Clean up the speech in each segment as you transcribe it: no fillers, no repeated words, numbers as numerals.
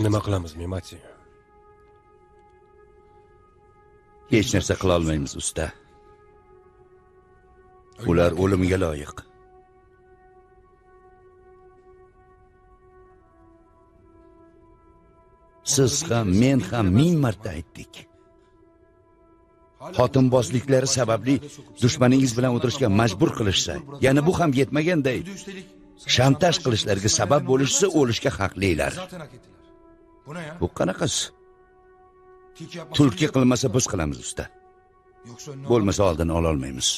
Nima qilamiz, Memati? Hech narsa qila olmaymiz, usta. Ular o'limga loyiq. Siz ham, men ham ming marta aytdik. Xotinbozliklari sababli dushmaningiz bilan o'tirishga majbur qilishsa, yana bu ham yetmaganday, shantaj qilishlariga sabab bo'lishsa, o'lishga haqlilar. Bu qanaqasi? Tulki qilmasa biz qilamiz, usta. Bo'lmasa oldin ola olmaymiz.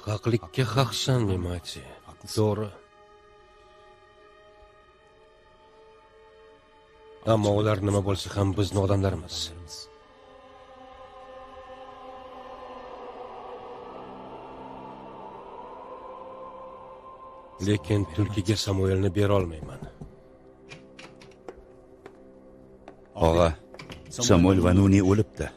Haqlikka haqsan, Memati. To'g'ri. Ammo ular nima bo'lsa ham bizni odamlarimiz. Lekin tulkiga Samuelni bera olmayman. Og'a, Samuel Vanuni o'libdi.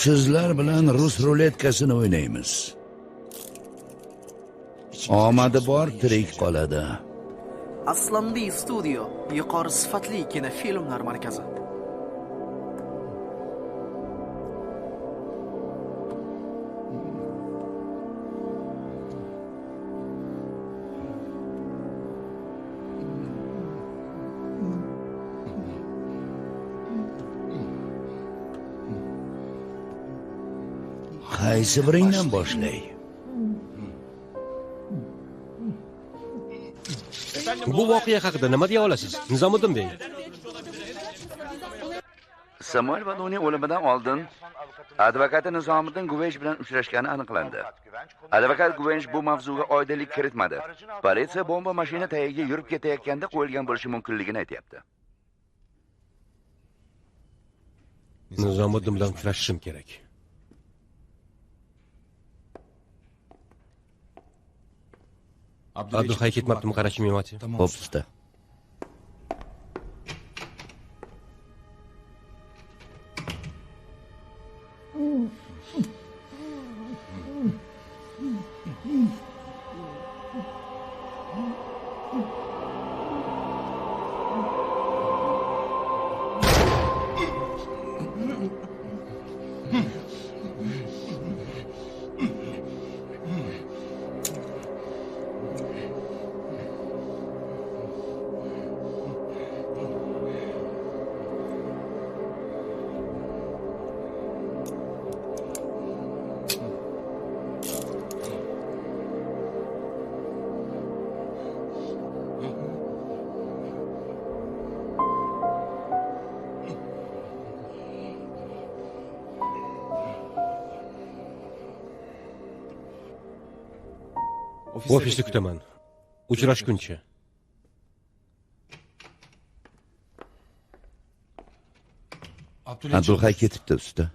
Sizlar bilan rus ruletkasini o'ynaymiz. Omadi bor tirik qoladi. Aslandiy studio, yuqori sifatli kinofilmlar markazi. Qaysi biringdan boshlay? Bu voqea haqida nima deya olasiz, Nizomiddin bey? Samuel Vanuni o'limidan oldin advokati Nizomiddin Guvench bilan uchrashgani aniqlandi. Advokat Guvench bu mavzuga oydinlik kiritmadi. Politsiya bomba mashina tagiga yurib ketayotganda qo'yilgan bo'lishi mumkinligini aytayapti. Nizomiddin bilan uchrashishim kerak. Abdulhay ketmabdimi, qarachi Memati? Xo'p, usta. Ofisda kutaman. Uchrashguncha. Abdulhay ketibdi, usta.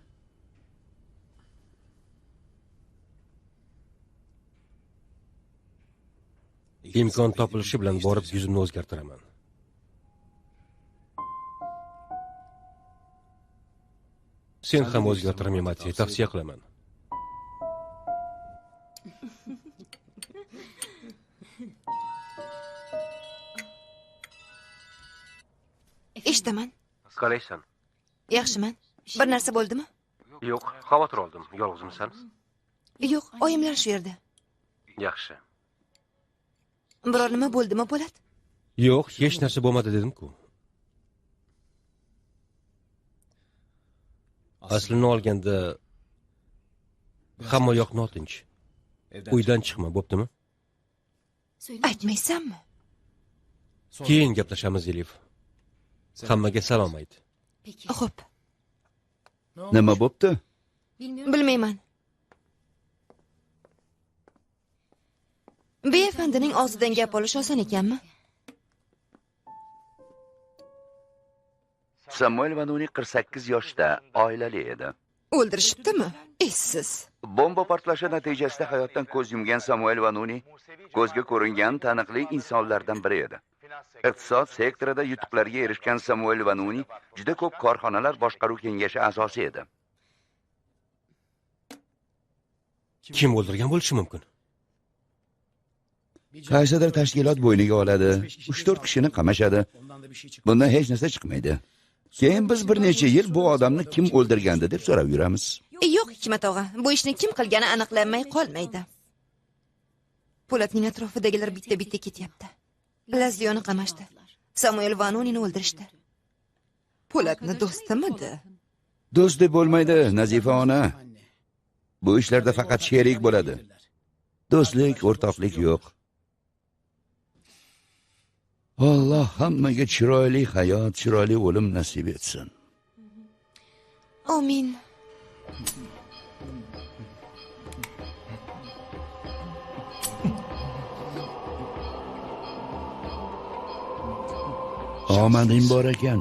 Imkon topilishi bilan borib yuzimni o'zgartiraman. Sen ham o'zgartir, Memati, tavsiya qilaman. Eshitaman. Qalaysan? Yaxshiman. Bir narsa bo'ldimi? Yo'q, xavotir oldim. Yolg'izmisan? Yo'q, oyimlar shu yerda. Yaxshi. Biror nima bo'ldimi, Po'lat? Yo'q, hech narsa bo'lmadi dedim-ku. Aslini olganda hamma yoq notinch. Uydan chiqma, bo'ptimi? Aytmaysanmi? Keyin gaplashamiz, Elif. Hammaga salom ayt. Xo'p, Nima bo'pti? bilmayman. Befandining og'zidan gap olish oson ekanmi? Samuel Vanuni 48 yoshda, oilali edi. O'ldirishibdimi? Essiz. Bomba portlashi natijasida hayotdan ko'z yumgan Samuel Vanuni ko'zga ko'ringan taniqli insonlardan biri edi. Iqtisod sektorida yutuqlarga erishgan Samuel Vanuni juda ko'p korxonalar boshqaruv kengashi a'zosi edi. Kim o'ldirgan bo'lishi mumkin? Qaysidir tashkilot bo'yniga oladi, 3-4 kishini qamashadi. Bundan hech narsa chiqmaydi. Keyin biz bir necha yil bu odamni kim o'ldirgandi deb so'rab yuramiz. Yo'q, Hikmat og'a, bu ishni kim qilgani aniqlanmay qolmaydi. Po'latning atrofidagilar bitta-bitta ketyapti. Lazyoni qamashdi. Samuel Vanunini o'ldirishdi. Po'latni do'stimidi? Do'st deb bo'lmaydi, Nazifa ona. Bu ishlarda faqat sherik bo'ladi. Do'stlik, o'rtoqlik yo'q. Alloh hammaga chiroyli hayot, chiroyli o'lim nasib etsin. Amin. Omading bor ekan.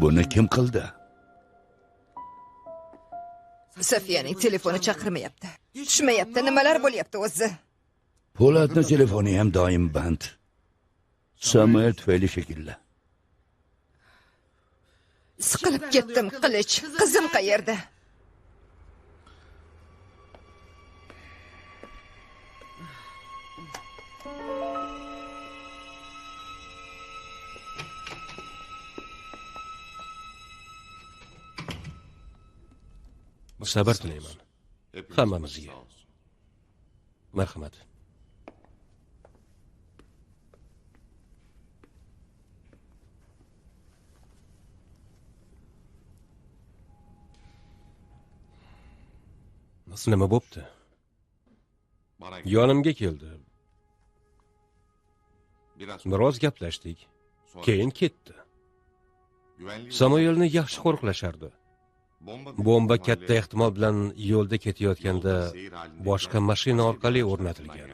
Buni kim qildi? Safiyaning telefoni chaqirmayapti. Tushmayapti, nimalar bo'lyapti o'zi? Po'latning telefoni ham doim band. Samuel tufayli shekilli. Siqilib ketdim, Qilich. Qizim qayerda? Sabr tilayman. Hammamizga. Marhamat. Nima bo'pti? Yonimga keldi. Biroz gaplashdik. Keyin ketdi. Samuelni yaxshi qo'riqlashardi. Bomba katta ehtimol bilan yo'lda ketayotganda boshqa mashina orqali o'rnatilgan.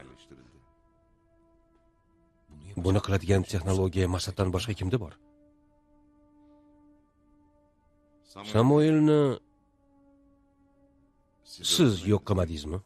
Buni qiladigan texnologiya Masatdan boshqa kimda bor? Samuelni siz yo'q qilmadingizmi?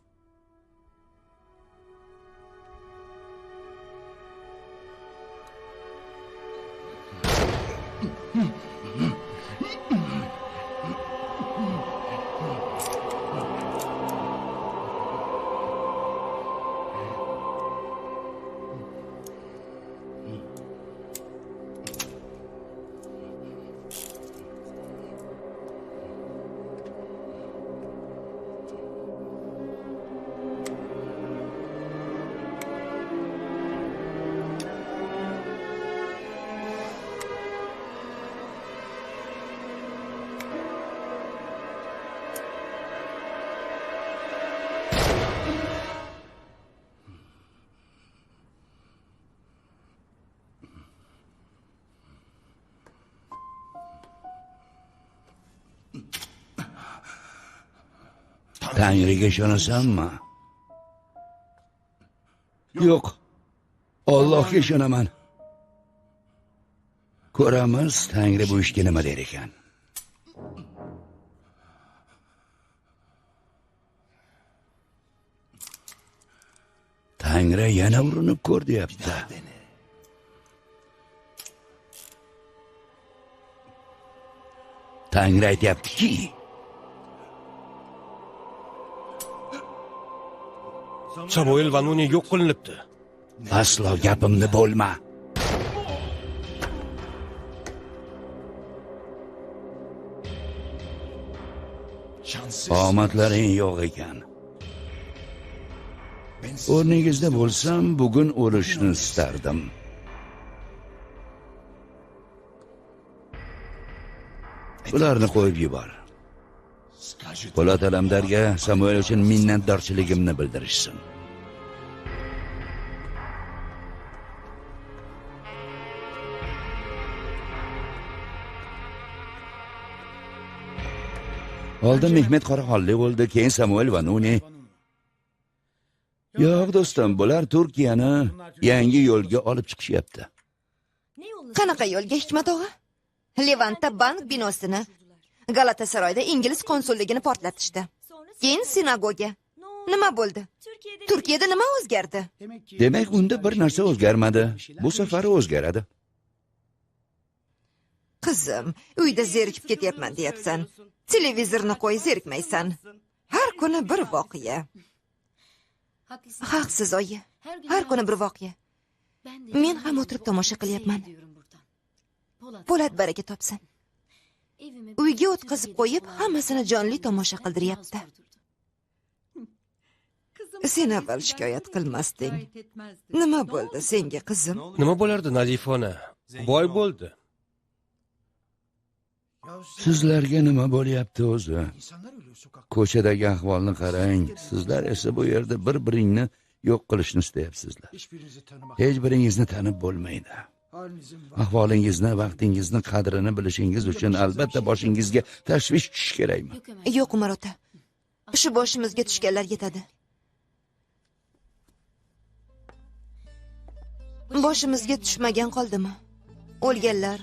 Tangriga ishonasanmi? Yo'q. Allohga ishonaman. Ko'ramiz, Tangri bu ishga nima der ekan. Tangri yana urinib ko'r deyapti. Tangri aytayaptiki, Samuel Vanuni yo'q qilinibdi. aslo gapimni bo'lma. Omadlaring yo'q ekan. O'rningizda bo'lsam, bugun o'lishni istardim. Bularni qo'yib yubor. Po'lat Alamdarga Samuel uchun minnatdorchiligimni bildirishsin. Oldin Mehmet Qoraxonli bo'ldi, keyin Samuel Vanuni. Yo'q do'stim, bular Turkiyani yangi yo'lga olib chiqishyapti. Qanaqa yo'lga, Hikmat og'a? Levantda bank binosini, Galatasaroyda ingliz konsulligini portlatishdi. Keyin sinagoga. Nima bo'ldi? Turkiyada nima o'zgardi? Demak, unda bir narsa o'zgarmadi. Bu safar o'zgaradi. Qizim, uyda zerikib ketyapman deyapsan. Televizorni qo'y, zerikmaysan. Har kuni bir voqea. Haqsiz oyi. Har kuni bir voqea. Men ham o'tirib tomosha qilyapman. Po'lat baraka topsin. Uyga o'tkazib qo'yib, hammasini jonli tomosha qildiryapti. Sen avval shikoyat qilmasding. Nima bo'ldi senga, qizim? Nima bo'lardi, Nazifona? Boy bo'ldi. Sizlarga nima bo'lyapti o'zi? Ko'chadagi ahvolni qarang. Sizlar esa bu yerda bir-biringni yo'q qilishni istayapsizlar. Hech biringizni tanib bo'lmaydi. Ahvolingizni, vaqtingizni qadrini bilishingiz uchun albatta boshingizga tashvish tushishi kerakmi? Yo'q, Umar ota. Shu boshimizga tushganlar yetadi. Boshimizga tushmagan qoldimi? O'lganlar,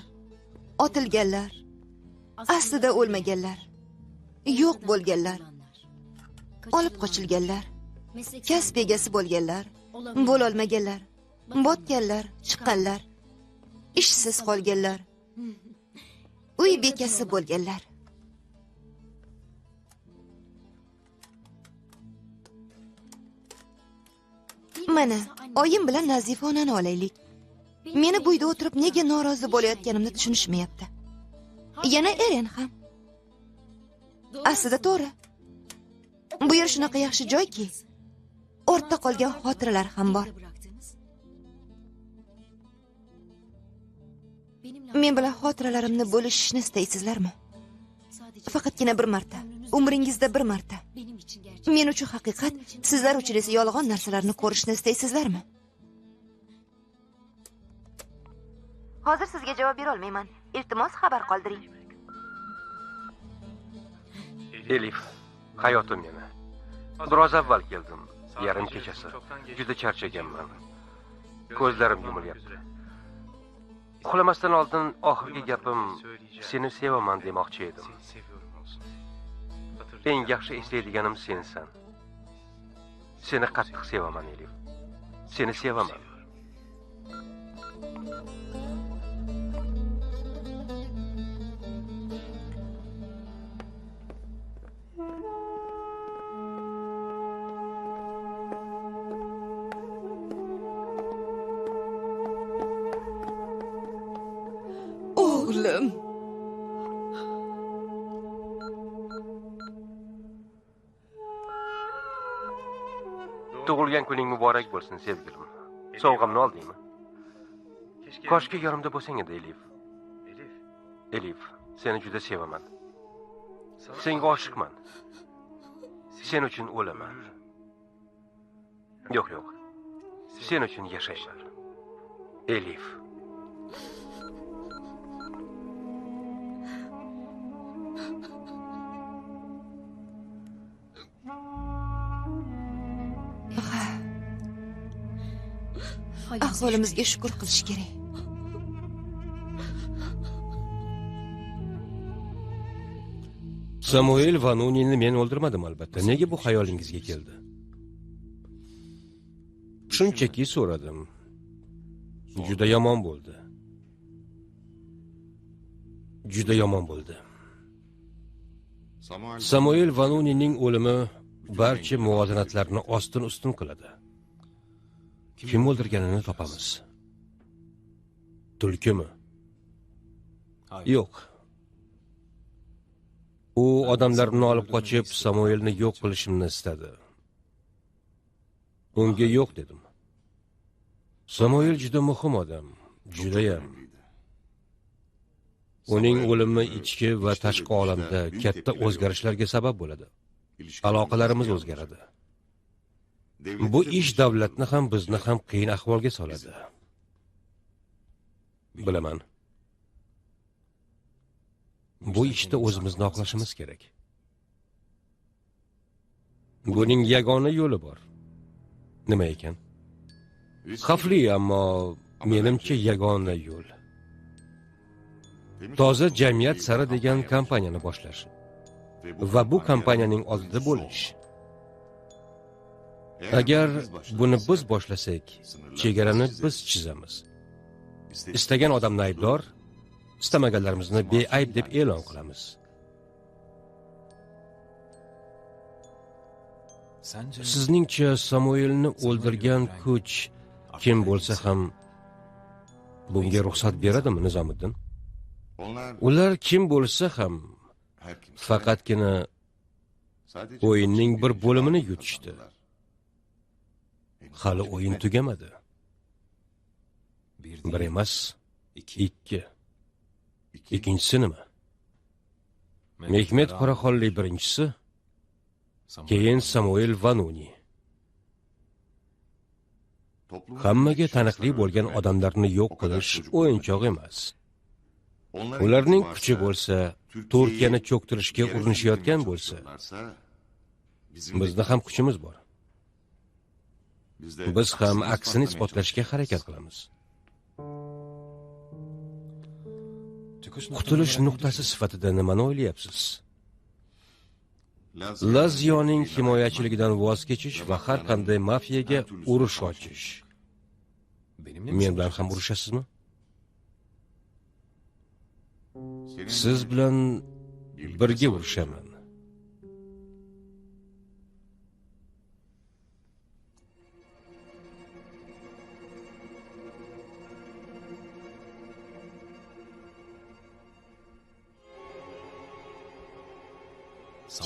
otilganlar, aslida o'lmaganlar, yo'q bo'lganlar, olib qochilganlar, kasb egasi bo'lganlar, bo'lolmaganlar, botganlar, chiqqanlar, ishsiz qolganlar, uy bekasi bo'lganlar. Mana, oyim bilan Nazifa onani olaylik. Meni bu uyda o'tirib nega norozi bo'layotganimni tushunishmayapti. Yana Eren ham. Aslida to'g'ri. Bu yer shunaqa yaxshi joyki, ortda qolgan xotiralar ham bor. Men bilan xotiralarimni bo'lishishni istaysizlarmi? Faqatgina bir marta, umringizda bir marta. Men uchun haqiqat, sizlar uchun esa yolg'on narsalarni ko'rishni istaysizlarmi? Hozir sizga javob bera olmayman. Iltimos xabar qoldiring. Elif, hayotim yana. Biroz avval keldim. Yarim kechasi. Juda charchaganman. Ko'zlarim yumilyapti. Uxlamasdan oldin oxirgi gapim seni sevaman demoqchi edim. Eng yaxshi eslaydiganim sensan. Seni qattiq sevaman, Elif. Seni sevaman. O'g'lim. Tug'ilgan kuning muborak bo'lsin, sevgilim. Sovg'amni oldingmi? Koshki yonimda bo'lsang edi, Elif. Elif, seni juda sevaman. Senga oshiqman. Sen uchun o'laman. Yo'q. Sen uchun yashayman. Elif. Ahvolimizga shukr qilish kerak. Samuel Vanunini men o'ldirmadim albatta. Nega bu xayolingizga keldi? Shunchaki so'radim. Juda yomon bo'ldi. Juda yomon bo'ldi. Samuel Vanunining o'limi barcha muvozanatlarni ostin-ustun qiladi. Kim o'ldirganini topamiz. Tulkimi? Yo'q. U odamlarni olib qochib, Samuelni yo'q qilishimni istadi. Unga yo'q dedim. Samuel juda muhim odam, judayam. Uning o'limi ichki va tashqi olamda katta o'zgarishlarga sabab bo'ladi. Aloqalarimiz o'zgaradi. Bu ish davlatni ham bizni ham qiyin ahvolga soladi. Bilaman. Bu ishda o'zimizni oqlashimiz kerak. Buning yagona yo'li bor. Nima ekan? Xavfli, ammo menimcha yagona yo'l. Toza jamiyat sari degan kompaniyani boshlash va bu kompaniyaning oldida bo'lish. Agar buni biz boshlasak, chegarani biz chizamiz. Istagan odamni aybdor, istamaganlarimizni beayb deb e'lon qilamiz. Sizningcha Samuelni o'ldirgan kuch kim bo'lsa ham bunga ruxsat beradimi, Nizomiddin? Ular kim bo'lsa ham faqatgina o'yinning bir bo'limini yutishdi. Hali o'yin tugamadi. Bir emas, ikki. Ikkinchisi nima? Mehmet Qoraxonli birinchisi, keyin Samuel Vanuni. Hammaga taniqli bo'lgan odamlarni yo'q qilish o'yinchoq emas. Ularning kuchi bo'lsa, Turkiyani cho'ktirishga urinishayotgan bo'lsa, bizda ham kuchimiz bor. Biz ham aksini isbotlashga harakat qilamiz. Qutulish nuqtasi sifatida nimani o'ylayapsiz? Lazioning himoyachiligidan voz kechish va har qanday mafiyaga urush ochish. Men bilan ham urushasizmi? Siz bilan birga urushaman.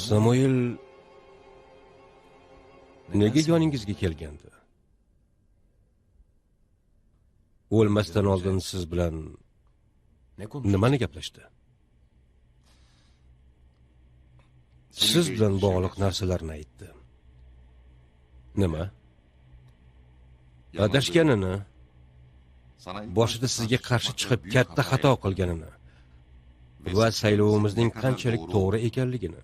Samuel nega yoningizga kelgandi? O'lmasdan oldin siz bilan nimani gaplashdi? Siz bilan bog'liq narsalarni aytdi. Nima? Adashganini, boshida sizga qarshi chiqib katta xato qilganini va saylovimizning qanchalik to'g'ri ekanligini.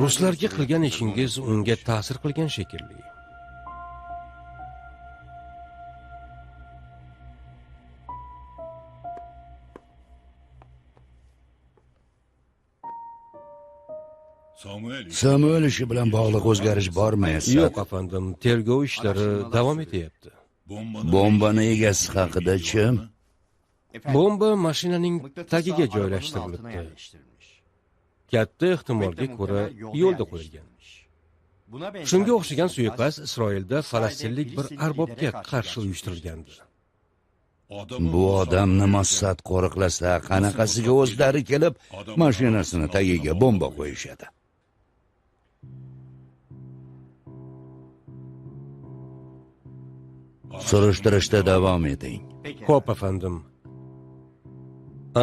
Ruslarga qilgan ishingiz unga ta'sir qilgan shekilli. Samuel ishi bilan bog'liq o'zgarish bormi? Yo'q, afandim, tergov ishlari davom etyapti. Bombani egasi haqida kim? Bomba mashinaning tagiga joylashtirilibdi. Katta ehtimolga ko'ra yo'lda qo'yilgan. Shunga o'xshagan suiqasd Isroilda falastinlik bir arbobga qarshi uyushtirilgandi. Bu odamni Mossad qo'riqlasa, qanaqasiga o'zlari kelib, mashinasini tagiga bomba qo'yishadi. Surishtirishda davom eting. Xo'p, afandim.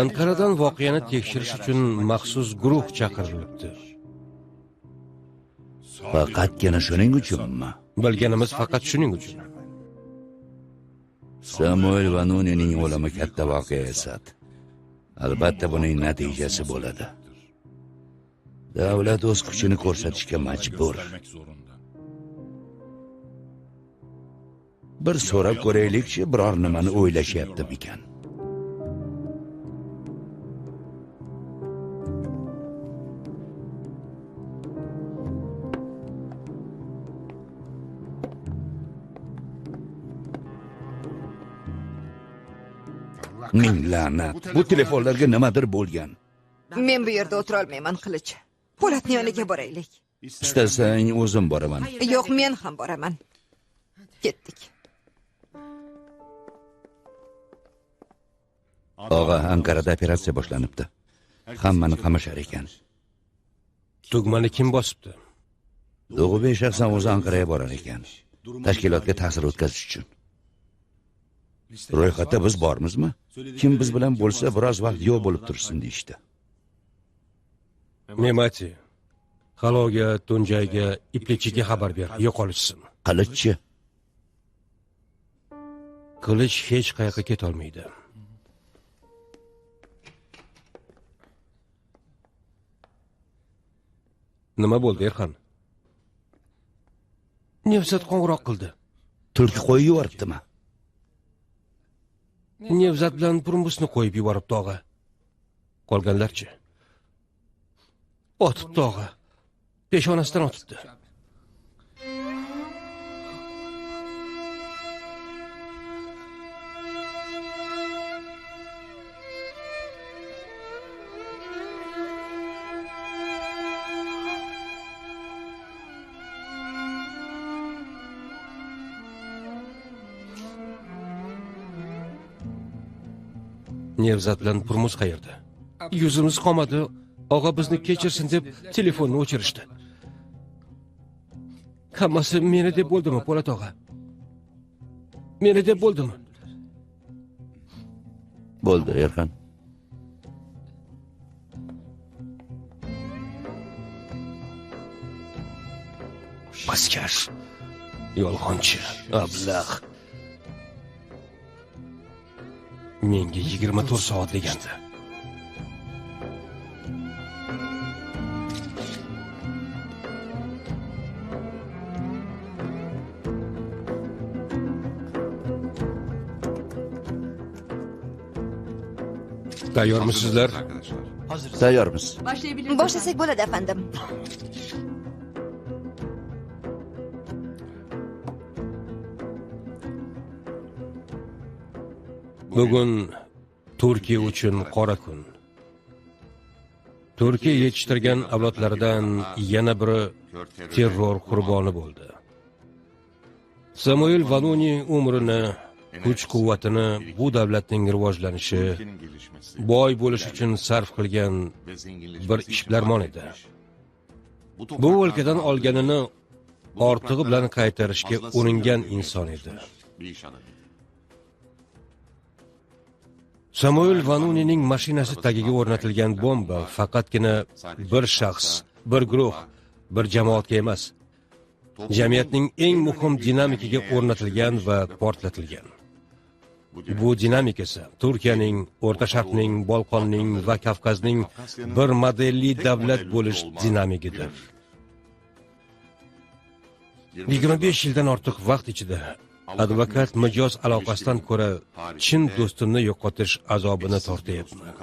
Anqaradan voqeani tekshirish uchun maxsus guruh chaqirilibdi. Faqatgina shuning uchunmi? Bilganimiz faqat shuning uchun. Samuel Vanunining o'limi katta voqea Esat. Albatta buning natijasi bo'ladi. Davlat o'z kuchini ko'rsatishga majbur. Bir so'rab ko'raylikchi, biror nimani o'ylashyaptimikan? Ming la'nat. Bu telefonlarga nimadir bo'lgan. Men bu yerda o'tira olmayman, Qilich. Po'latning yoniga boraylik. Istasang o'zim boraman. Yo'q, men ham boraman. Ketdik. Og'a, Ankarada operatsiya boshlanibdi. Hammani qamashar ekan. Tugmani kim bosibdi? Dog'ubek shaxsan o'zi Anqaraga borar ekan. Tashkilotga ta'sir o'tkazish uchun. Ro'yxatda biz bormizmi? Kim biz bilan bo'lsa, biroz vaqt yo'q bo'lib tursin deyishdi. Memati, Haloga, Tunjayga, Iplikchiga xabar ber, yo'qolishsin. Qilichchi. Qilich hech qayoqqa keta olmaydi. Nima bo'ldi, Erxon? Nevzat qo'ng'iroq qildi. Tulki qo'yib yuboribdimi? Nevzat bilan Purmusni qo'yib yuborib tog'a. Qolganlarchi? Otib tog'a. Peshonasidan otibdi. Nevzat bilan Purmus qayerda? Yuzimiz qomadi. Og'a bizni kechirsin deb telefonni o'chirishdi. Hammasi meni deb bo'ldimi, Po'lat og'a? Meni deb bo'ldimi? Bo'ldi, Erxon. Paskash, yolg'onchi, ablah. Menga 24 soat degandi. Tayyormisizlar? Tayyormiz. Boshlasak bo'ladi, afandim. Bugun Turkiya uchun qora kun. Turkiya yetishtirgan avlodlaridan yana biri terror qurboni bo'ldi. Samuel Vanuni umrini, kuch-quvvatini bu davlatning rivojlanishi, boy bo'lish uchun sarf qilgan bir ishbilarmon edi. Bu o'lkadan olganini ortig'i bilan qaytarishga uringan inson edi. Samuel Vanunining mashinasi tagiga o'rnatilgan bomba faqatgina bir shaxs, bir guruh, bir jamoatga emas, jamiyatning eng muhim dinamikiga o'rnatilgan va portlatilgan. Bu dinamik esa Turkiyaning, O'rta Sharqning, Bolqonning va Kavkazning bir modelli davlat bo'lish dinamikidir. 25 yildan ortiq vaqt ichida advokat mijoz aloqasidan ko'ra chin do'stimni yo'qotish azobini tortyapman.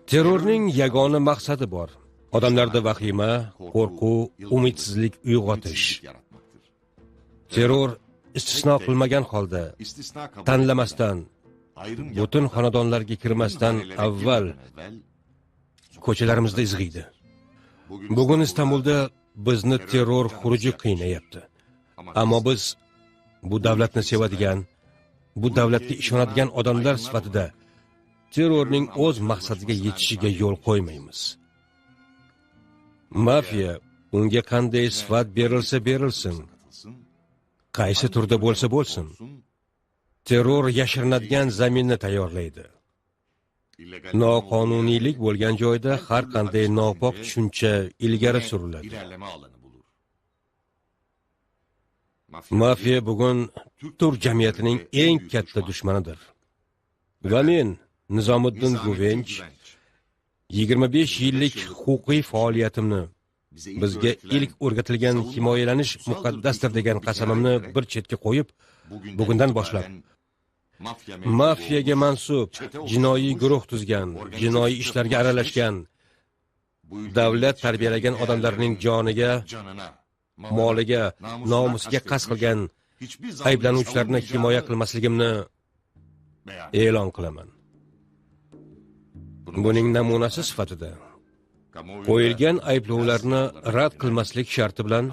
Terrorning yagona maqsadi bor. Odamlarda vahima, qo'rquv, umidsizlik uyg'otish. Terror istisno qilmagan holda, tanlamasdan, butun xonadonlarga kirmasdan avval ko'chalarimizda izg'iydi. Bugun Istanbulda bizni terror xuruji qiynayapti. Ammo biz bu davlatni sevadigan, bu davlatga ishonadigan odamlar sifatida terrorning o'z maqsadiga yetishiga yo'l qo'ymaymiz. Mafiya unga qanday sifat berilsa berilsin, qaysi turda bo'lsa bo'lsin, terror yashirinadigan zaminni tayyorlaydi. Noqonuniylik bo'lgan joyda har qanday nopok tushuncha ilgari suriladi. Mafiya bugun Turk jamiyatining eng katta dushmanidir. Va men Nizomiddin Guvench 25 yillik huquqiy faoliyatimni, bizga ilk o'rgatilgan himoyalanish muqaddasdir degan qasamimni bir chetga qo'yib, bugundan boshlab mafiyaga mansub, jinoiy guruh tuzgan, jinoiy ishlarga aralashgan, davlat tarbiyalagan odamlarning joniga, moliga, nomusiga qasd qilgan ayblanuvchilarni himoya qilmasligimni e'lon qilaman. Buning namunasi sifatida qo'yilgan ayblovlarni rad qilmaslik sharti bilan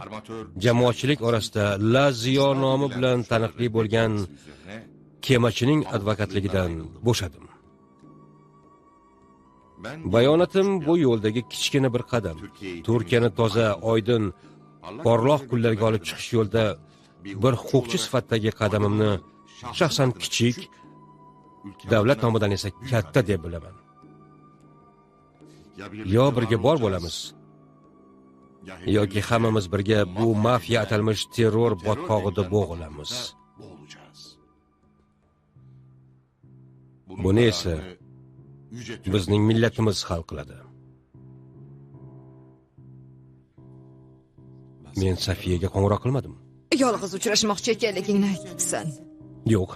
jamoatchilik orasida Lazio nomi bilan taniqli bo'lgan kemachining advokatligidan bo'shadim. Bayonatim bu yo'ldagi kichkina bir qadam. Turkiyani toza, oydin, porloq kunlarga olib chiqish yo'lida bir huquqchi sifatidagi qadamimni shaxsan kichik, davlat nomidan esa katta deb bilaman. Yo birga bor bo'lamiz, yoki hammamiz birga bu mafiya atalmish terror botqog'ida bo'g'ilamiz. Buni esa bizning millatimiz hal qiladi. Men Safiyaga qo'ng'iroq qilmadim. Yolg'iz uchrashmoqchi ekanligingni aytibsan. Yo'q.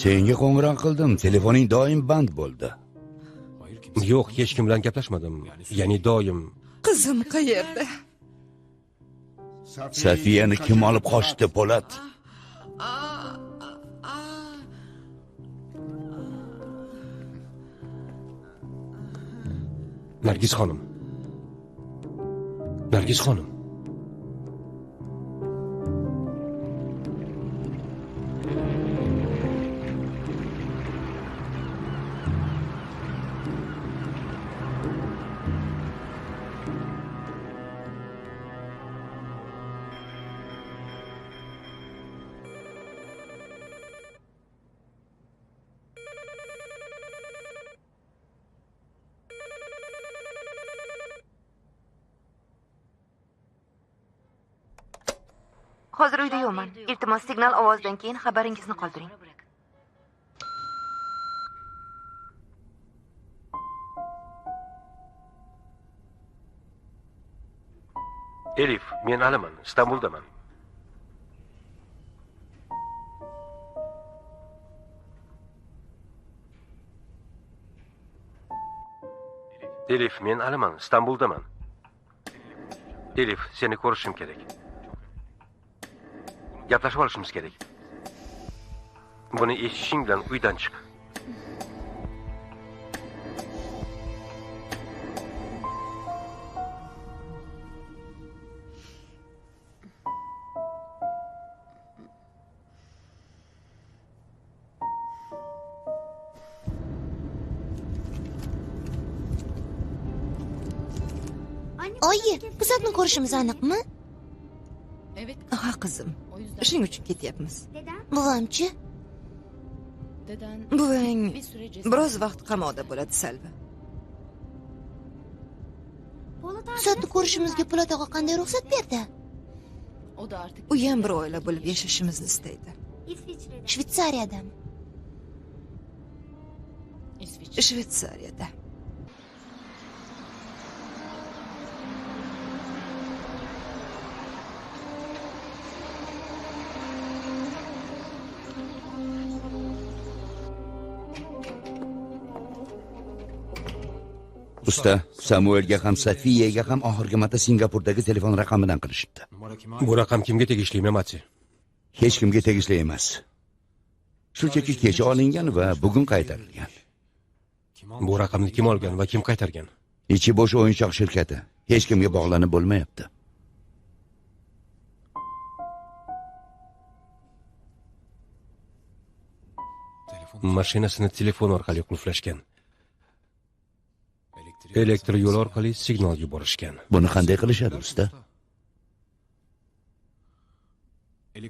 Senga qo'ng'iroq qildim, telefoning doim band bo'ldi. Yo'q, hech kim bilan gaplashmadim. Ya'ni doim. Qizim qayerda? Safiyani kim olib qochdi, Po'lat? Nargiz xonim. Nargiz xonim. Hozir uyda yo'qman. Iltimos signal ovozdan keyin xabaringizni qoldiring. Elif, men Aliman, Istanbuldaman. Elif, men Aliman, Istanbuldaman. Elif, seni ko'rishim kerak. Gaplashib olishimiz kerak. Buni eshitishing bilan uydan chiq. Oyi, bu soatni ko'rishimiz aniqmi? Ha qizim. Shuning uchun ketyapmiz. Buvamchi? Buvang biroz vaqt qamoqda bo'ladi Salva. Bu soatni ko'rishimizga Po'lat og'a qanday ruxsat berdi? U ham bir oila bo'lib yashashimizni istaydi. Shvetsariyadan. Shvetsariyada. Usta, Samuelga ham Safiyaga ham oxirgi marta Singapurdagi telefon raqamidan qilishibdi. Bu raqam kimga tegishli, Mati? Hech kimga tegishli emas. Shunchaki kecha olingan va bugun qaytarilgan. Bu raqamni kim olgan va kim qaytargan? Ichi bo'sh o'yinchoq shirkati. Hech kimga bog'lanib bo'lmayapti. Mashinasini telefon orqali qulflashgan. Elektr yo'l orqali signal yuborishgan. Buni qanday qilishadi, usta?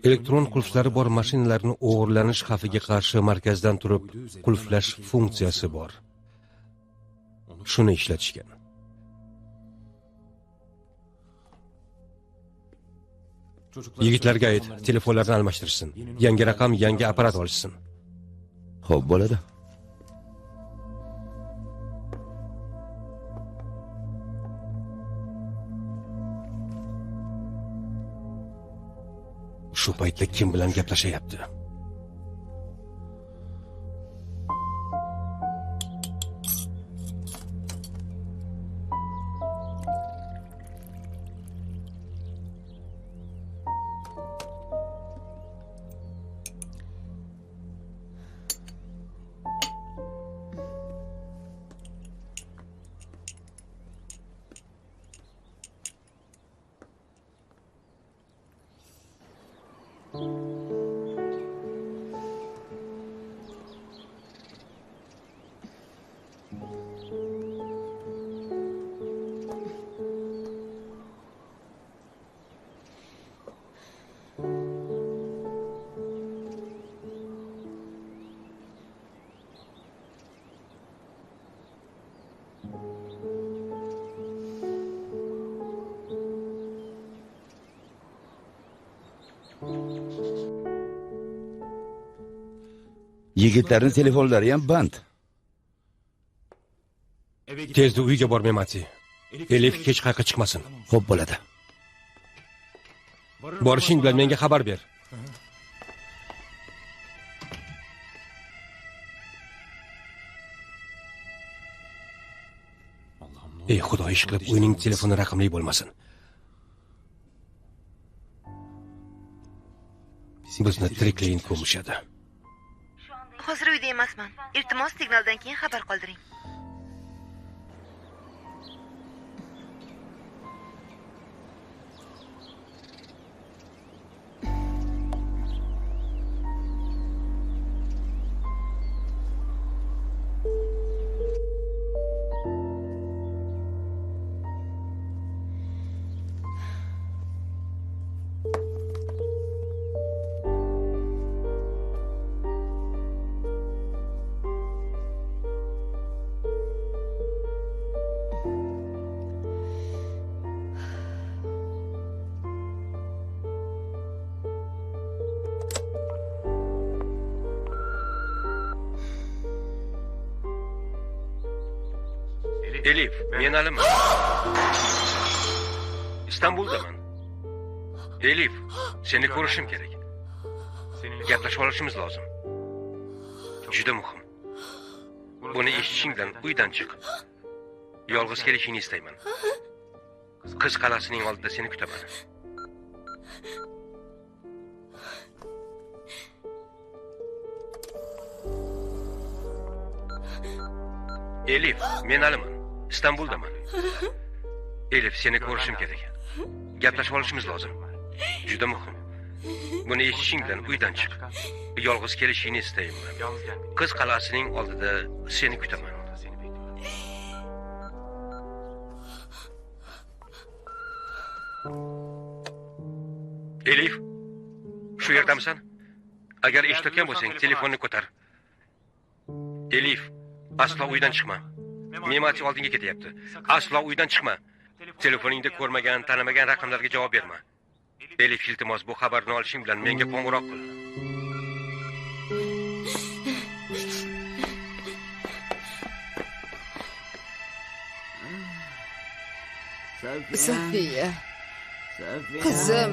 Elektron qulflari bor mashinalarni o'g'irlanish xavfiga qarshi markazdan turib qulflash funksiyasi bor. Shuni ishlatishgan. Yigitlarga ayt, telefonlarni almashtirishsin. Yangi raqam, yangi apparat olishsin. Xo'p, bo'ladi. Shu paytda kim bilan gaplashyapti? Yigitlarning telefonlari ham band. Tezda uyga bor Memati. Elif hech qayerga chiqmasin. Xo'p bo'ladi. Borishing bilan menga xabar ber. Ey Xudo, ishqilib uyning telefoni raqamli bo'lmasin. Bizni tiriklayin ko'mishadi. Hozir uyda emasman. Iltimos signaldan keyin xabar qoldiring. Elif, men aliman. Istanbuldaman. Elif, seni ko'rishim kerak. Gaplashib olishimiz lozim. Juda muhim. Buni eshitishingdan uydan chiq. Yolg'iz kelishingni istayman. Qiz qalasining oldida seni kutaman. Elif, men aliman. İstanbul'daman. Elif, seni ko'rishim kerak. Gaplashib olishimiz lozim. Juda muhim. Buni eshitishingdan uydan chiq. Yolg'iz kelishingni istayman. Qiz qalasining oldida seni kutaman. Elif, shu yerdamisan? Agar eshitayotgan bo'lsang, telefonni ko'tar. Elif, aslo uydan chiqma. Memati oldinga ketyapti. Aslo uydan chiqma. Telefoningda ko'rmagan, tanimagan raqamlarga javob berma. Elif, iltimos, bu xabarni olishing bilan menga qo'ng'iroq qil. Safiya. Qizim.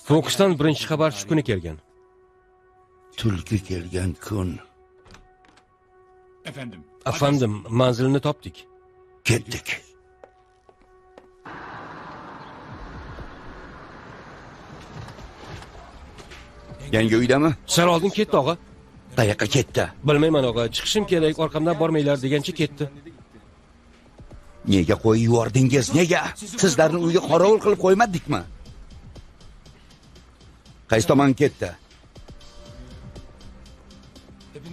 Fokusdan birinchi xabar shu kuni kelgan. Tulki kelgan kun. Afandim, manzilni topdik. Ketdik. Yangi uydami? Sal oldin ketdi, og'a. Qayoqqa ketdi? Bilmayman, og'a. Chiqishim kerak, orqamdan bormanglar degancha ketdi. Nega qo'yib yubordingiz? Nega? Sizlarni uyga qorovul qilib qo'ymadikmi? Qaysi tomon ketdi?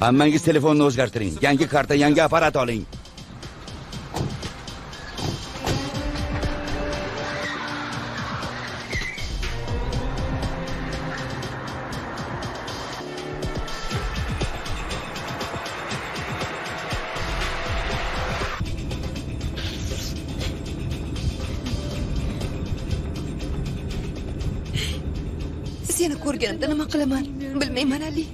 Hammangiz telefonni o'zgartiring. Yangi karta, yangi apparat oling. Seni ko'rganimda nima qilaman? Bilmayman, Ali.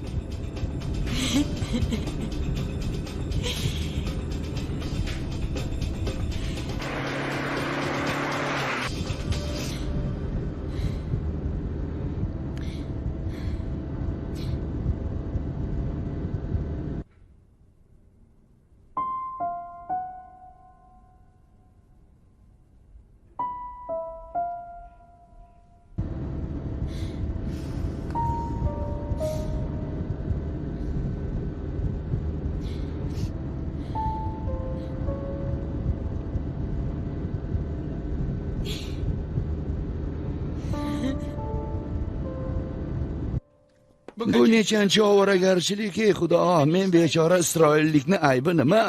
Bu nechanchi ovoragarchilik, ey xudo, men bechora isroillikni aybi nima?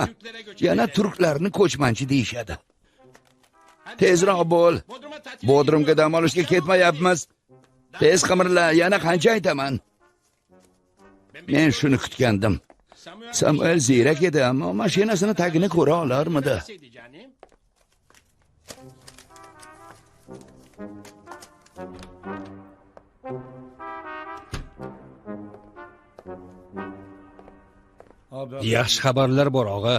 Yana turklarni ko'chmanchi deyishadi. Tezroq bo'l. Bodrumga dam olishga ketmayapmiz. Tez qimirla, yana qancha aytaman? Men shuni kutgandim. Samuel ziyrak edi, ammo mashinasini tagini ko'ra olarmidi? Yaxshi xabarlar bor, og'a.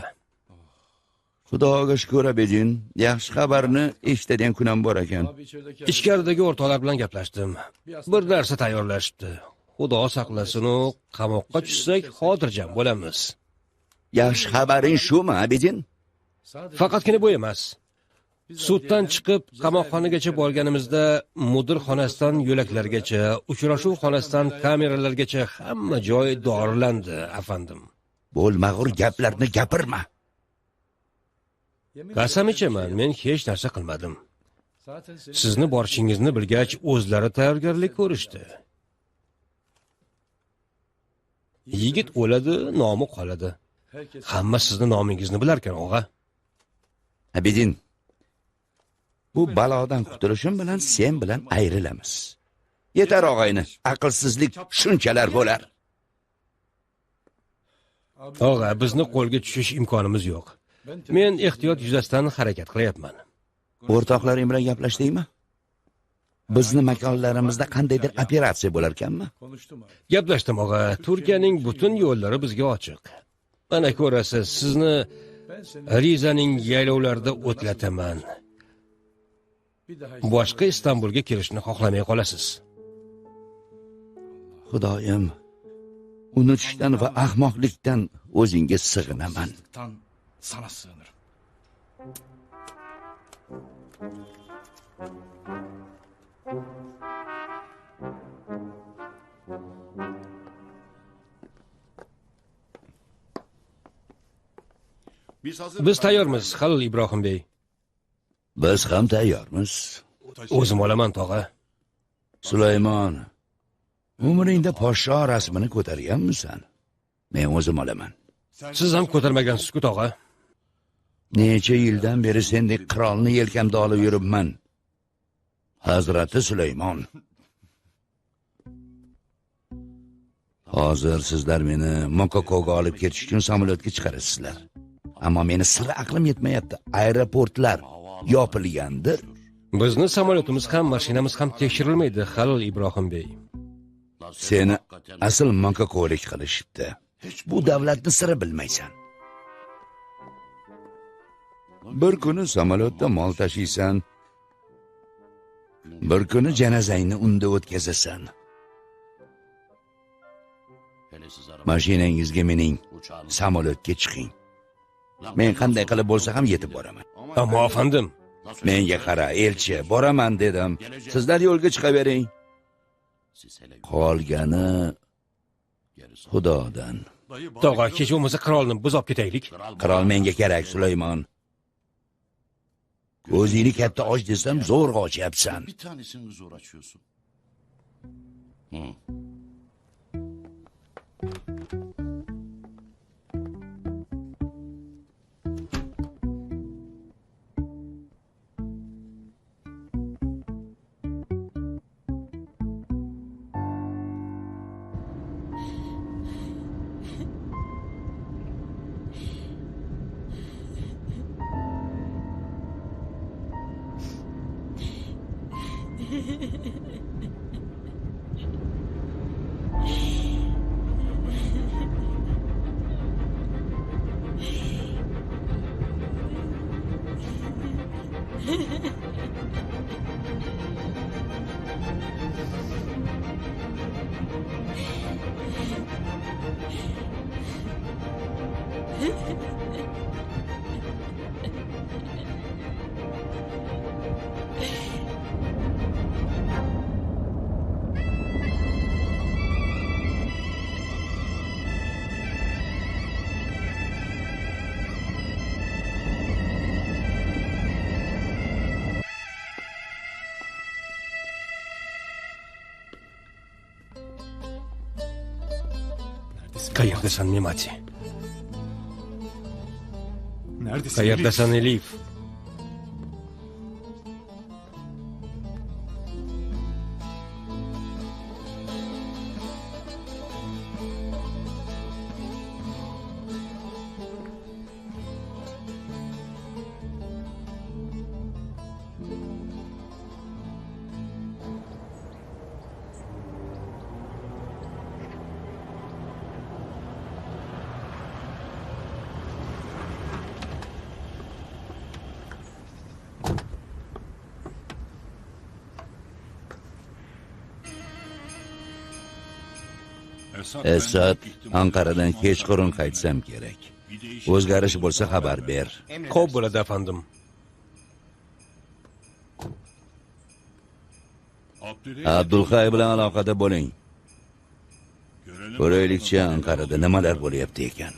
Xudoga shukr, Abidin. Yaxshi xabarni eshitadigan kunam bor ekan. Ichkaridagi o'rtoqlar bilan gaplashdim. Bir narsa tayyorlashibdi. Xudo saqlasin, u qamoqqa tushsak, xotirjam bo'lamiz. Yaxshi xabaring shumi, Abidin? Faqatgina bu emas. Suddan chiqib qamoqxonagacha borganimizda mudir xonasidan yo'laklargacha, uchrashuv xonasidan kameralargacha hamma joy dorilandi, afandim. Bo'lmag'ur gaplarni gapirma. Qasam ichaman, men hech narsa qilmadim. Sizni borishingizni bilgach, o'zlari tayyorgarlik ko'rishdi. Yigit o'ladi, nomi qoladi. Hamma sizni nomingizni bilarkan, og'a. Abidin, bu balodan qutulishim bilan sen bilan ayrilamiz. Yetar og'ayni, aqlsizlik shunchalar bo'lar. Og'a, bizni qo'lga tushish imkonimiz yo'q. Men ehtiyot yuzasidan harakat qilyapman. O'rtoqlaring bilan gaplashdingmi? Bizni makonlarimizda qandaydir operatsiya bo'lar ekanmi? Gaplashdim, og'a. Turkiyaning butun yo'llari bizga ochiq. Mana ko'rasiz, sizni Rizaning yaylovlarida o'tlataman. Boshqa Istanbulga kirishni xohlamay qolasiz. Xudoyim, unutishdan va ahmoqlikdan o'zingga sig'inaman. Sana sığınırım. Biz tayyormiz, Halil Ibrohim bey. Biz ham tayyormiz. O'zim olaman, tog'a. Sulaymon, umringda podsho rasmini ko'targanmisan? Men o'zim olaman. Siz ham ko'tarmagansiz-ku, tog'a. Necha yildan beri sendek qirolni yelkamda olib yuribman. Hazrati Sulaymon. Hozir sizlar meni Mokokoga olib ketish uchun samolyotga chiqarasizlar. Ammo meni sira aqlim yetmayapti. Aeroportlar yopilgandir. Bizni samolyotimiz ham, mashinamiz ham tekshirilmaydi, Halil Ibrohim bey. Seni asl Mokokolik qilishibdi. Bu davlatni sira bilmaysan. Bir kuni samolyotda mol tashiysan, bir kuni janozangni unda o'tkazasan. Mashinangizga mening samolyotga chiqing. Men qanday qilib bo'lsa ham yetib boraman. Ammo afandim, menga qara, elchi, boraman dedim. Sizlar yo'lga chiqavering. Qolgani Xudodan. tog'a, kech bo'lmasa qirolni biz olib ketaylik. Qirol menga kerak, Sulaymon. O'zingni katta och desam, zo'rg'a ochyapsan. Bir tanesini zor açıyorsun. Qayerdasan, Memati? Qayerdasan, Elif? Esat, Anqaradan kechqurun qaytsam kerak. O'zgarish bo'lsa xabar ber. Xo'p bo'ladi, afandim. Abdulhay bilan aloqada bo'ling. Ko'raylikchi Anqarada nimalar bo'lyapti ekan.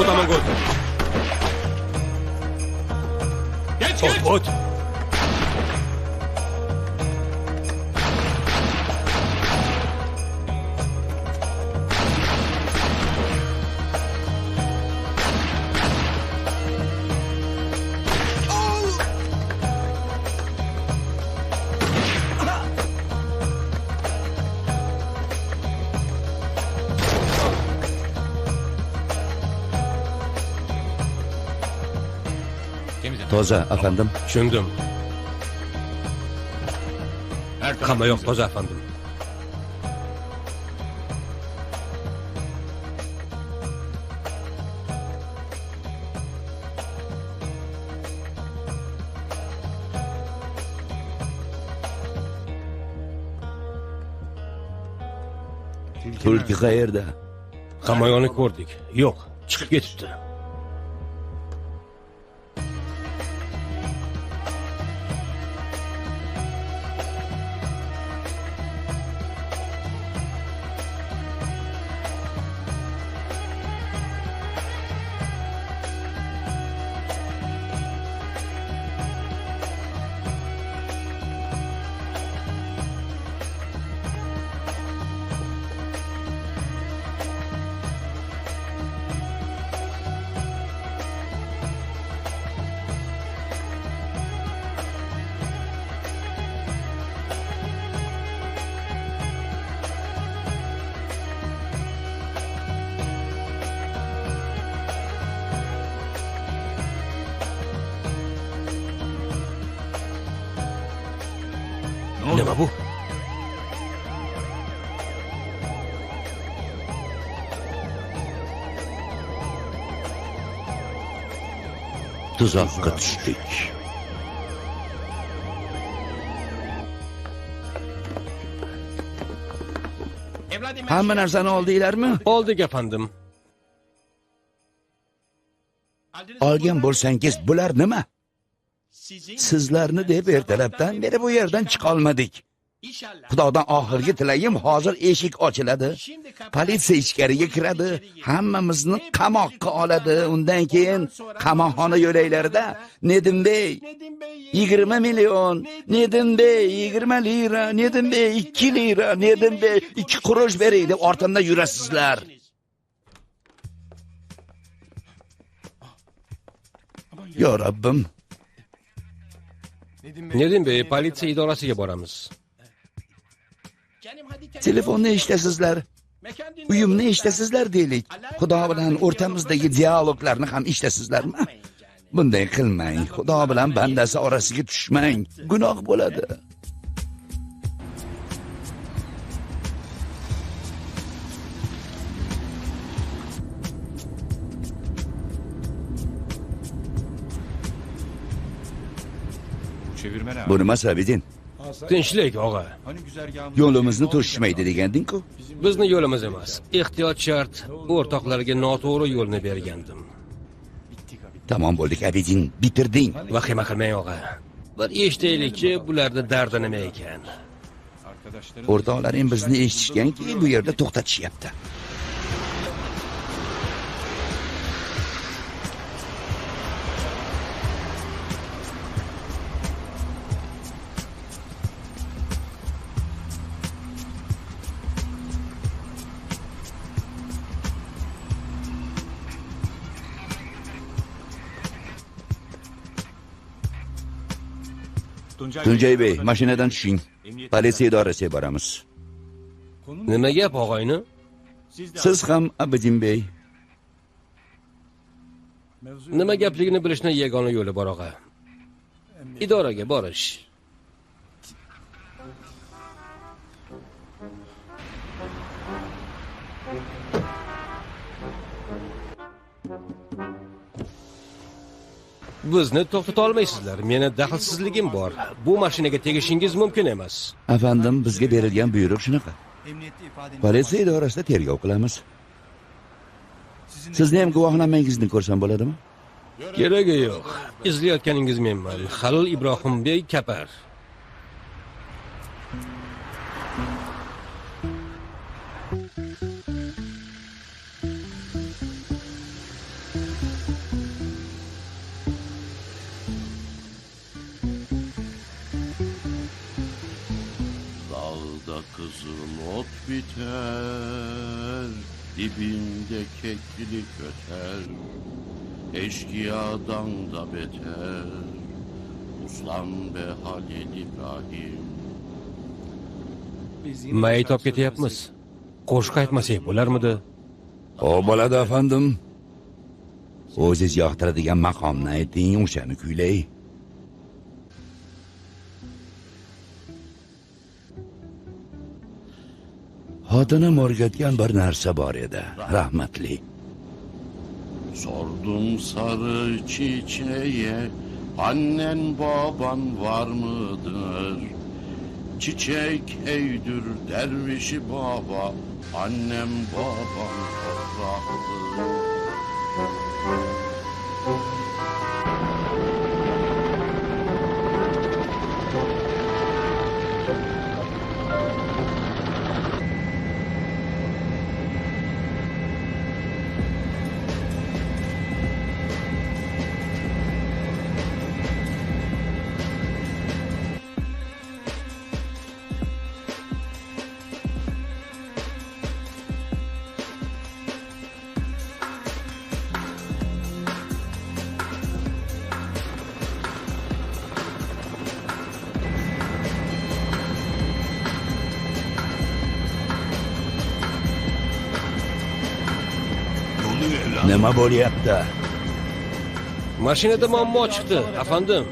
Bu tomonga o't. O't. Toza, afandim. Tushundim. Hamma yoq toza, afandim. Tulki qayerda? Hammayonni ko'rdik. Yo'q, chiqib ketibdi. Nima bu? Tuzoqqa tushdik. Hamma narsani oldinglarmi? Oldik afandim. Olgan bo'lsangiz, bular nima? Sizlarni deb ertalabdan beri bu yerdan chiqa olmadik. Xudodan oxirgi tilayim, hozir eshik ochiladi. Politsiya ichkariga kiradi, hammamizni qamoqqa oladi. Undan keyin qamoqxona yo'laylarida Nedimbey 20 million, Nedimbey 20 lira, Nedimbey 2 lira, Nedimbey 2 qurush bering deb ortimda yurasizlar. Yo Rabbim. Nedimbey politsiya idorasiga boramiz. Telefonni eshitasizlar, uyimni eshitasizlar deylik. Xudo bilan o'rtamizdagi dialoglarni ham eshitasizlarmi? Bunday qilmang. Xudo bilan bandasi orasiga tushmang. Gunoh bo'ladi. Bu nima Sabidin? Tinchlik, og'a. Yo'limizni to'sishmaydi deganding-ku. Bizni yo'limiz emas. Ehtiyot shart. O'rtoqlarga noto'g'ri yo'lni bergandim. Tamom bo'ldik, Abidin, bitirding. Vahima qilmang, og'a. Bir eshitaylikchi, bularning dardi nima ekan? O'rtoqlaring bizni eshitishganki, bu yerda to'xtatishyapti. Tunjay Bey, mashinadan tushing. Politsiya idorasiga boramiz. Nima gap, og'ayni? Siz ham Abidin Bey. Nima gapligini bilishning yagona yo'li bor, og'a. Idoraga borish. Bizni to'xtata olmaysizlar. Meni daxlsizligim bor. Bu mashinaga tegishingiz mumkin emas. Afandim, bizga berilgan buyruq shunaqa. Politsiya idorasida tergov qilamiz. Sizni ham guvohnomangizni ko'rsam bo'ladimi? Keragi yo'q. Izlayotganingiz menman. Halil Ibrohimbey Kapar. Ot biter, dibinde keklik öter, eşkıyadan da beter, uslan be Halil İbrahim. Mayit olib ketyapmiz. Qo'shiq aytmasak bo'larmidi? O bo'ladi afandim. O'zingiz yoqtiradigan maqomni ayting, o'shani kuylay. Xotinim o'rgatgan bir narsa bor edi, rahmatli. Sordum sarı çiçeğe, annen baban var mıdır? Çiçek eydür dervişi baba, annem babam topraktır. Nima bo'lyapti? Mashinada muammo chiqdi, afandim.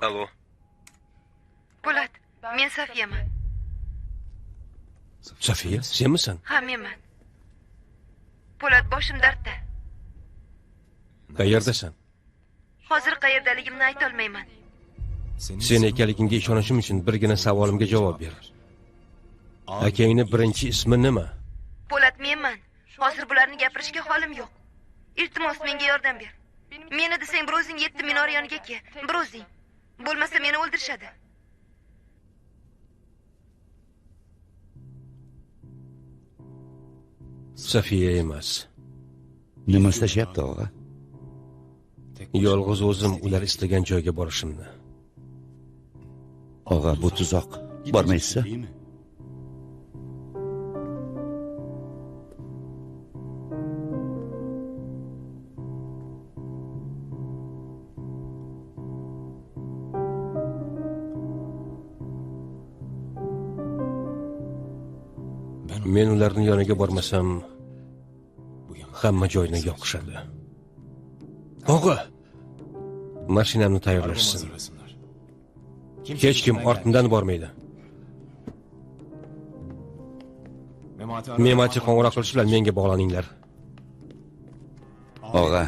Alo. Po'lat, men Safiyaman. Safiya, senmisan? Ha, menman. Po'lat, boshim dardda. Qayerdasan? Hozir qayerdaligimni ayta olmayman. Sen ekanligingga ishonishim uchun birgina savolimga javob ber. Akangni birinchi ismi nima? Po'lat, menman. Hozir bularni gapirishga holim yo'q. Iltimos, menga yordam ber. Meni desang, bir o'zing 7 minor yoniga kel. Bir o'zing. Bo'lmasa meni o'ldirishadi. Safiya emas. Nima ishlashyapti, og'a? Yolg'iz o'zim ular istagan joyga borishimni. Og'a, bu tuzoq. Bormaysiz? Men ularning yoniga bormasam, hamma joyni yoqishadi. Og'a, mashinamni tayyorlashsin. Hech kim ortimdan bormaydi. Me'morchi qo'ng'iroq qilish bilan menga bog'laninglar. Og'a.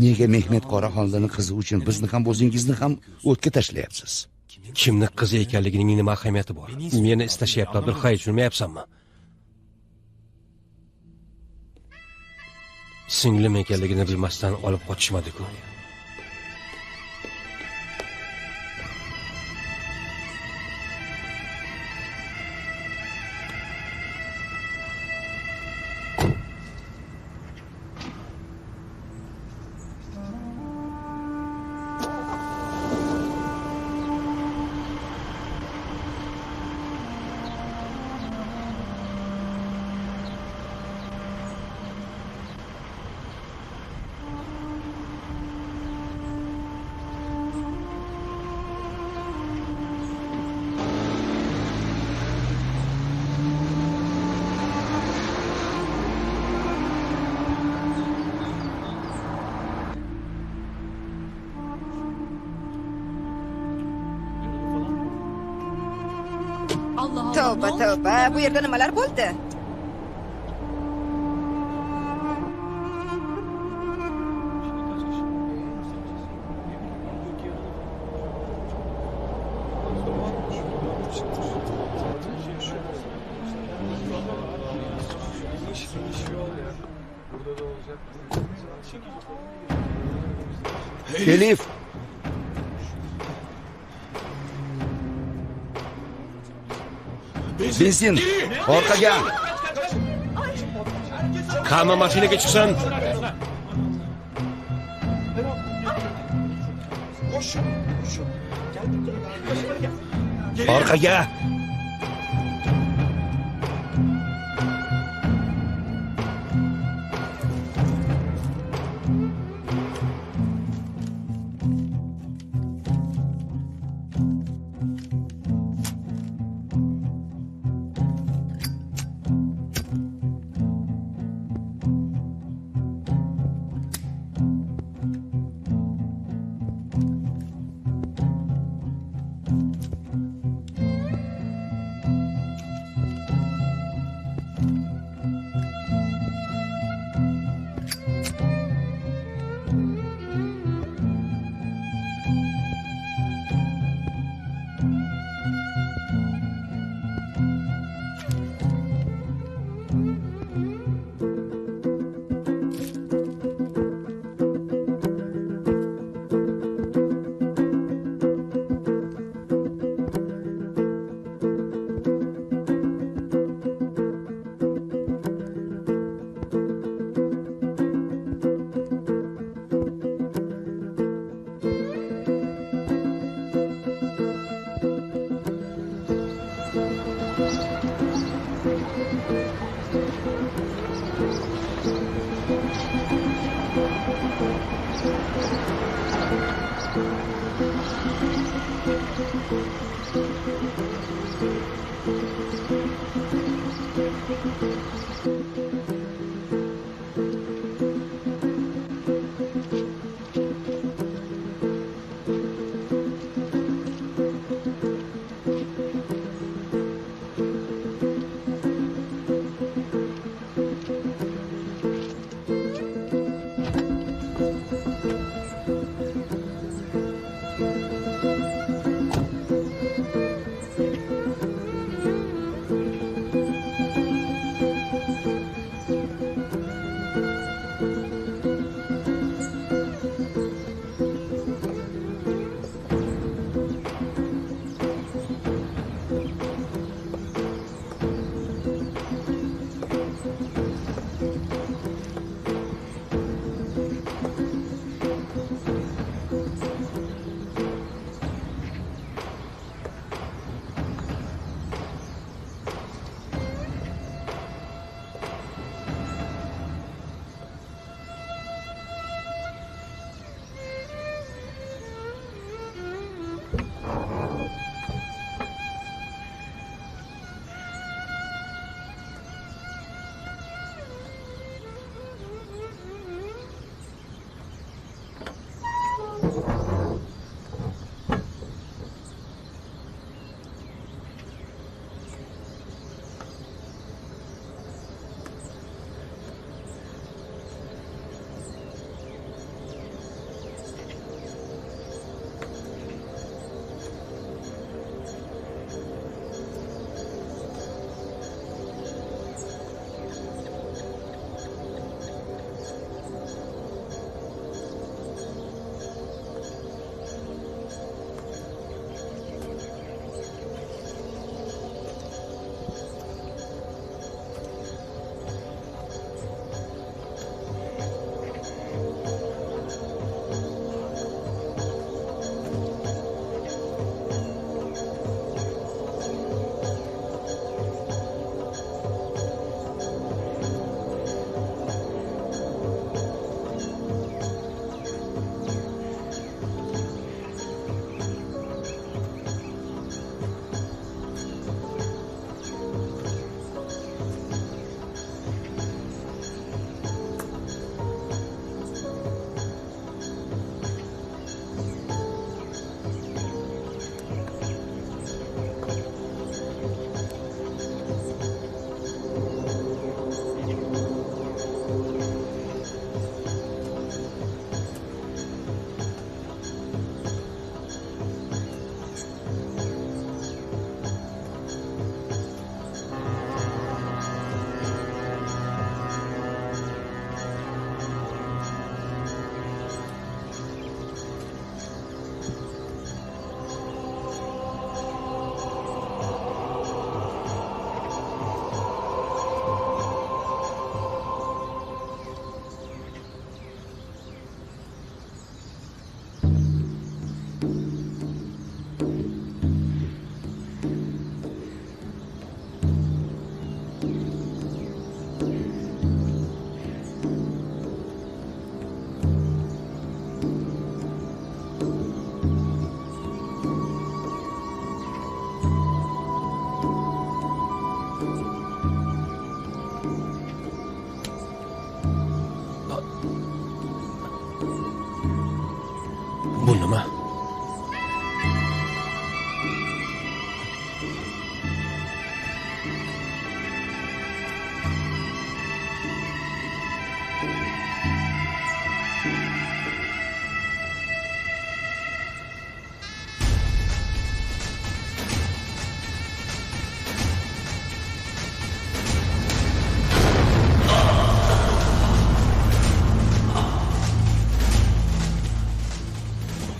Nega mehnat qora xonadoni qizi uchun bizni ham o'zingizni ham o'tga tashlayapsiz? Kimni qizi ekanligining nima ahamiyati bor? Meni istashyapti, Abdulhay, tushunmayapsanmi? Singlim ekanligini bilmasdan olib qochishmadi-ku. Tavba, tavba. Bu yerda nimalar bo'ldi? Elif. Benzin, orqaga. Hamma mashinaga chiqsin. Orqaga.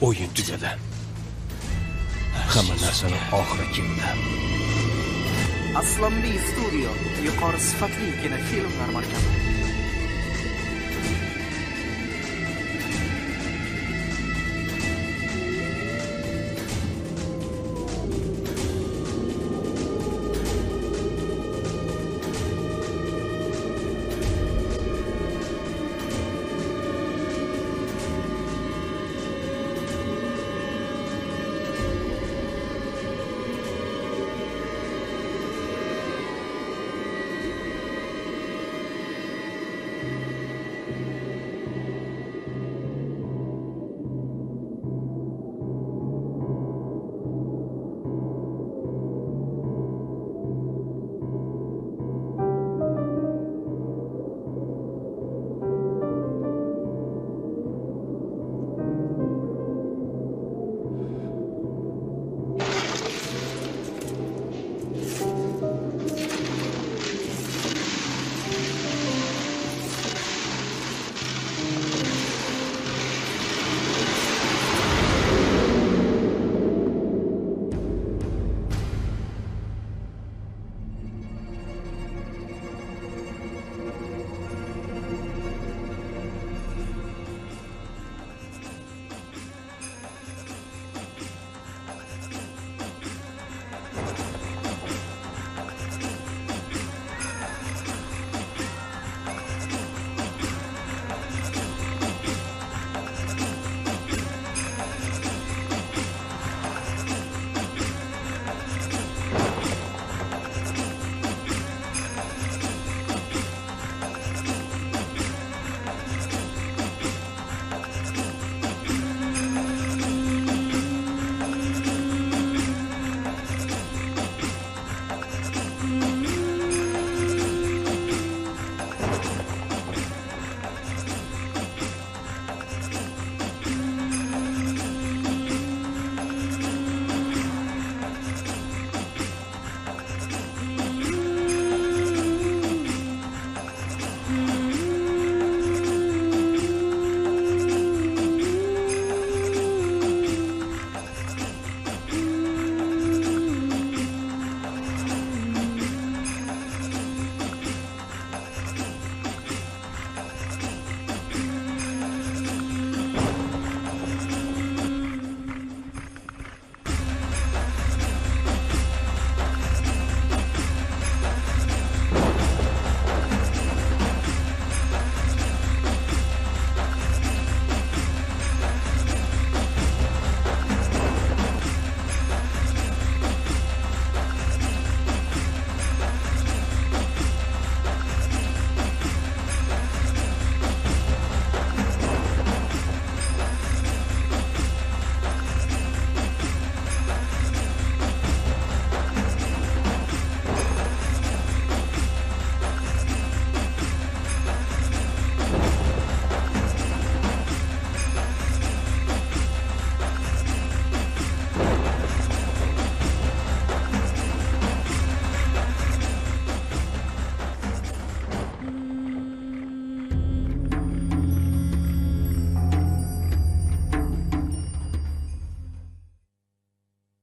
o'yin tugadi. Hamma narsani oxiri keldi. Aslanbey studio yuqori sifatli kinofilmlar markazi.